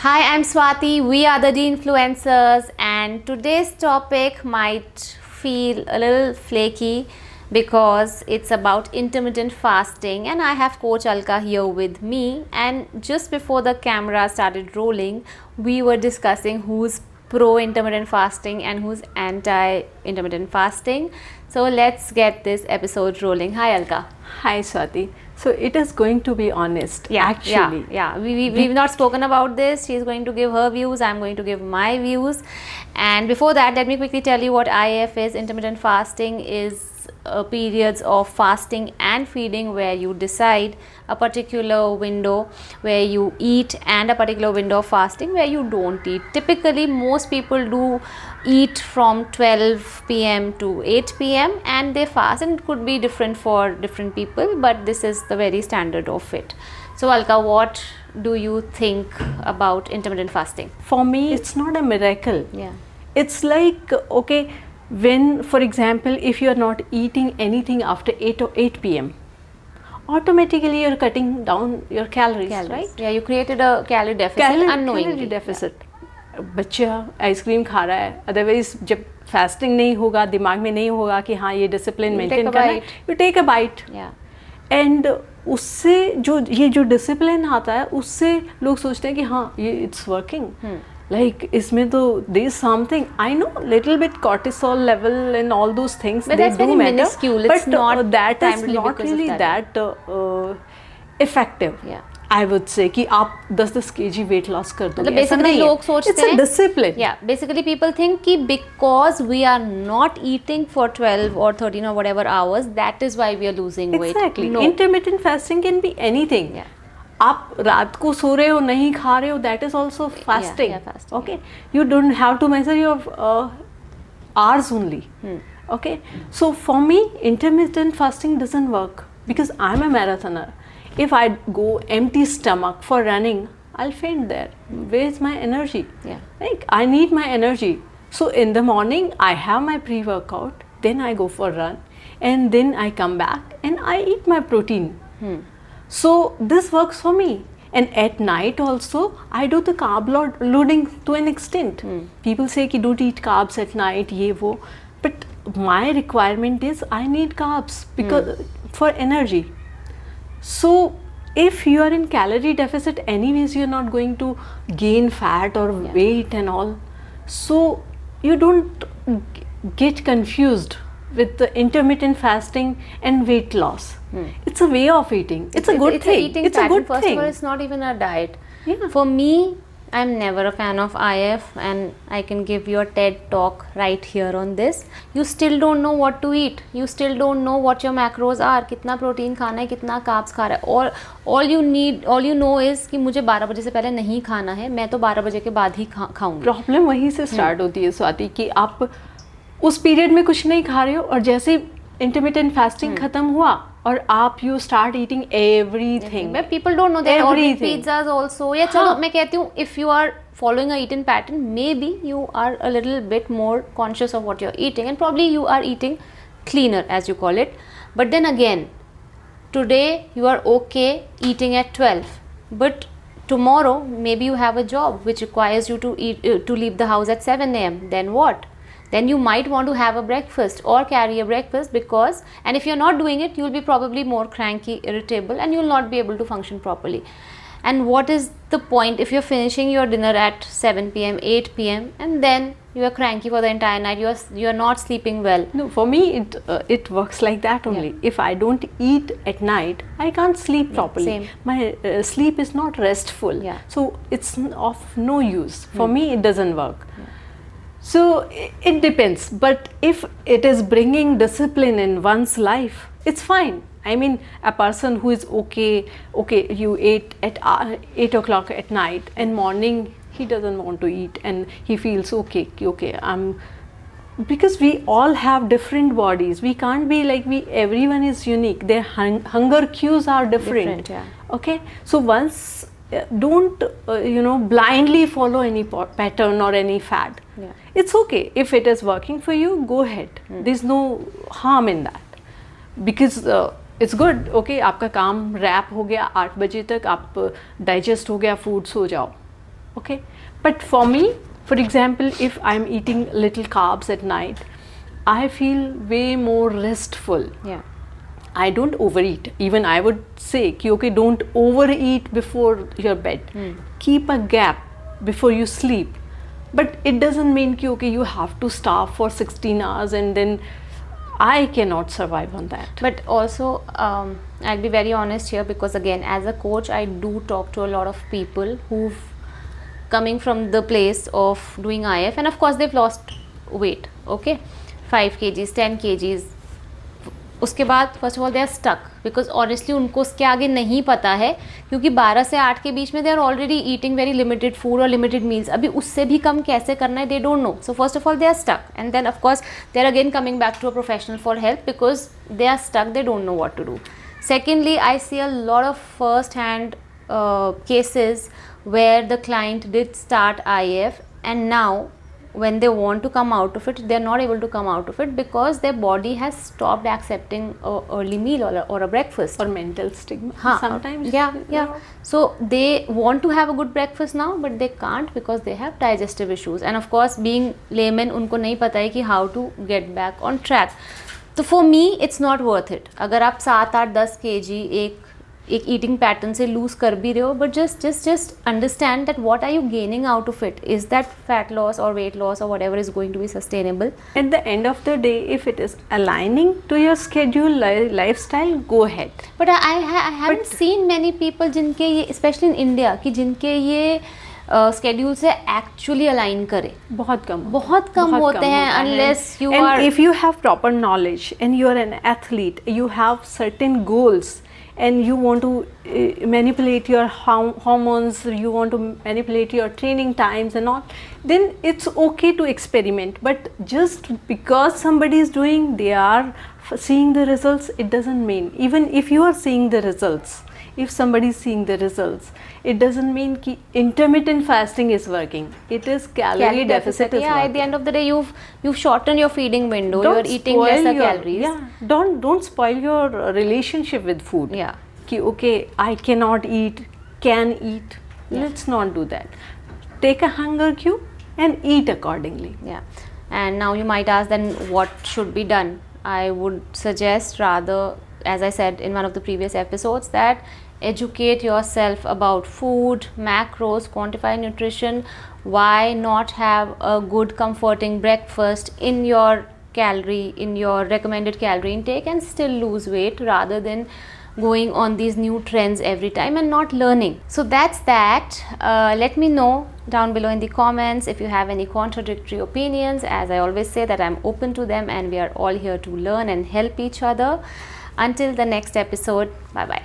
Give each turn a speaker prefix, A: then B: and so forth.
A: Hi, I'm Swati. We are the De-Influencers, and today's topic might feel a little flaky because it's about intermittent fasting, and I have Coach Alka here with me. And just before the camera started rolling, we were discussing who's pro intermittent fasting and who's anti intermittent fasting. So let's get this episode rolling. Hi, Alka.
B: Hi Swati. So it is going to be honest. Actually.
A: Yeah. We've not spoken about this. She's going to give her views. I'm going to give my views. And before that, let me quickly tell you what IF is. Intermittent fasting is periods of fasting and feeding where you decide a particular window where you eat and a particular window of fasting where you don't eat. Typically, most people do eat from 12 p.m. to 8 p.m. and they fast, and it could be different for different people, but this is the very standard of it. So Alka, what do you think about intermittent fasting?
B: For me, it's not a miracle.
A: Yeah.
B: It's like, okay, when, for example, if you're not eating anything after 8 or 8 p.m., automatically you're cutting down your calories, right?
A: Yeah, you created a calorie deficit unknowingly.
B: Calorie deficit. बच्चा ice cream खा रहा है, otherwise जब fasting नहीं होगा, दिमाग में नहीं होगा कि हाँ ये डिसिप्लिन मेंटेन करना है, you take a bite. And उससे जो डिसिप्लिन आता है उससे लोग सोचते हैं कि हाँ ये इट्स वर्किंग. Like इसमें तो there is something, I know little bit cortisol level and all those things,
A: but
B: they
A: that's
B: do
A: very
B: matter,
A: minuscule.
B: but
A: it's not
B: that is not really that effective.
A: Yeah.
B: I would say कि आप 10 kg weight loss कर दोगे.
A: Basically लोग सोचते हैं,
B: it's a discipline.
A: Yeah, basically people think कि because we are not eating for 12 or 13 or whatever hours, that is why we are losing weight.
B: Exactly.
A: No.
B: Intermittent fasting can be anything.
A: Yeah.
B: आप रात को सो रहे हो, नहीं खा रहे हो, that is also fasting.
A: Yeah, fasting.
B: Okay, you don't have to measure your hours only. Okay, so for me intermittent fasting doesn't work because I'm a marathoner. If I go empty stomach for running, I'll faint there. Where is my energy?
A: Yeah.
B: Like I need my energy. So in the morning I have my pre-workout, then I go for a run, and then I come back and I eat my protein. So this works for me. And at night also I do the carb loading to an extent. People say कि don't eat carbs at night, ये वो, but my requirement is I need carbs because for energy. So if you are in calorie deficit anyways, you're not going to gain fat or weight and all, so you don't get confused with the intermittent fasting and weight loss. It's a way of eating. It's a good thing. It's a good
A: First
B: thing.
A: of all, it's not even a diet.
B: Yeah.
A: For me, I'm never a fan of IF, and I can give you a TED talk right here on this. You still don't know what to eat. You still don't know what your macros are. कितना protein खाना है, कितना carbs खा रहा है. और all you know is कि मुझे 12 बजे से पहले नहीं खाना है. मैं तो 12 बजे के बाद ही खाऊंगी.
B: प्रॉब्लम वहीं से स्टार्ट होती है स्वाति कि आप उस पीरियड में कुछ नहीं खा रहे हो, और जैसे इंटरमिटेंट फास्टिंग खत्म हुआ और आप you start eating everything.
A: People don't know that ordering pizzas also. Yeah, चलो मैं कहती हूँ if you are following a eating pattern, maybe you are a little bit more conscious of what you're eating, and probably you are eating cleaner as you call it. But then again, today you are okay eating at 12, but tomorrow maybe you have a job which requires you to leave the house at 7 a.m. Then what? Then you might want to have a breakfast or carry a breakfast, because, and if you're not doing it, you'll be probably more cranky, irritable, and you'll not be able to function properly. And what is the point if you're finishing your dinner at 7 p.m., 8 p.m. and then you are cranky for the entire night, you are not sleeping well?
B: No, for me it works like that only.
A: Yeah.
B: If I don't eat at night, I can't sleep properly.
A: Same.
B: My sleep is not restful.
A: Yeah.
B: So it's of no use. For me it doesn't work. Yeah. So it depends, but if it is bringing discipline in one's life, it's fine. I mean, a person who is okay, you ate at 8 o'clock at night, and morning he doesn't want to eat and he feels okay, because we all have different bodies. We can't be like everyone is unique. Their hunger cues are different.
A: Yeah.
B: Okay, so once don't blindly follow any pattern or any fad.
A: Yeah.
B: It's okay if it is working for you, go ahead. There's no harm in that, because it's good. Okay, आपका काम rap हो गया 8 बजे तक, आप digest हो गया food, सो जाओ. Okay, but for me, for example, if I'm eating little carbs at night, I feel way more restful.
A: Yeah.
B: I don't overeat. Even I would say, ki, okay, don't overeat before your bed. Keep a gap before you sleep. But it doesn't mean ki, okay, you have to starve for 16 hours, and then I cannot survive on that.
A: But also, I'll be very honest here, because again, as a coach, I do talk to a lot of people who've coming from the place of doing IF, and of course they've lost weight, okay, 5 kgs, 10 kgs. उसके बाद first of all they are stuck, because honestly उनको उसके आगे नहीं पता है, क्योंकि 12 से 8 के बीच में they are already eating very limited food और लिमिटेड मील्स. अभी उससे भी कम कैसे करना है, they don't know. So first of all they are stuck, and then of course they are again coming back to a professional for help, because they are stuck, they don't know what to do. Secondly, I see a lot of first-hand cases where the client did start IF, and now when they want to come out of it, they are not able to come out of it because their body has stopped accepting a early meal or a breakfast.
B: Or mental stigma. Sometimes.
A: Yeah. So they want to have a good breakfast now, but they can't because they have digestive issues. And of course, being layman, उनको नहीं पता है कि how to get back on track. तो for me, it's not worth it. अगर आप 7-8-10 kg एक eating pattern से लूज कर भी रहे हो, but just understand that what are you gaining out of it. Is that fat loss और वेट लॉस और whatever is going to be sustainable?
B: At the end of the day, if it is aligning to your schedule, lifestyle, go ahead.
A: But I haven't seen many people जिनके ये, specially in India, कि जिनके ये schedule से actually align करे.
B: बहुत कम
A: होते हैं, unless you
B: and
A: are,
B: if you have proper knowledge and you are an athlete, you have certain goals and you want to manipulate your hormones, you want to manipulate your training times and all, then it's okay to experiment. But just because somebody is doing, they are seeing the results, it doesn't mean, even if you are seeing the results, if somebody is seeing the results, it doesn't mean ki intermittent fasting is working. It is calorie deficit is
A: yeah,
B: working.
A: at the end of the day, you've shortened your feeding window. You're eating lesser calories.
B: Yeah, don't spoil your relationship with food.
A: Yeah.
B: Ki, okay, I cannot eat, can eat.
A: Yeah.
B: Let's not do that. Take a hunger cue and eat accordingly.
A: Yeah. And now you might ask, then what should be done? I would suggest, rather, as I said in one of the previous episodes, that educate yourself about food, macros, quantify nutrition. Why not have a good comforting breakfast in your recommended calorie intake and still lose weight, rather than going on these new trends every time and not learning. So that's that. Let me know down below in the comments if you have any contradictory opinions. As I always say, that I'm open to them, and we are all here to learn and help each other. Until the next episode, bye bye.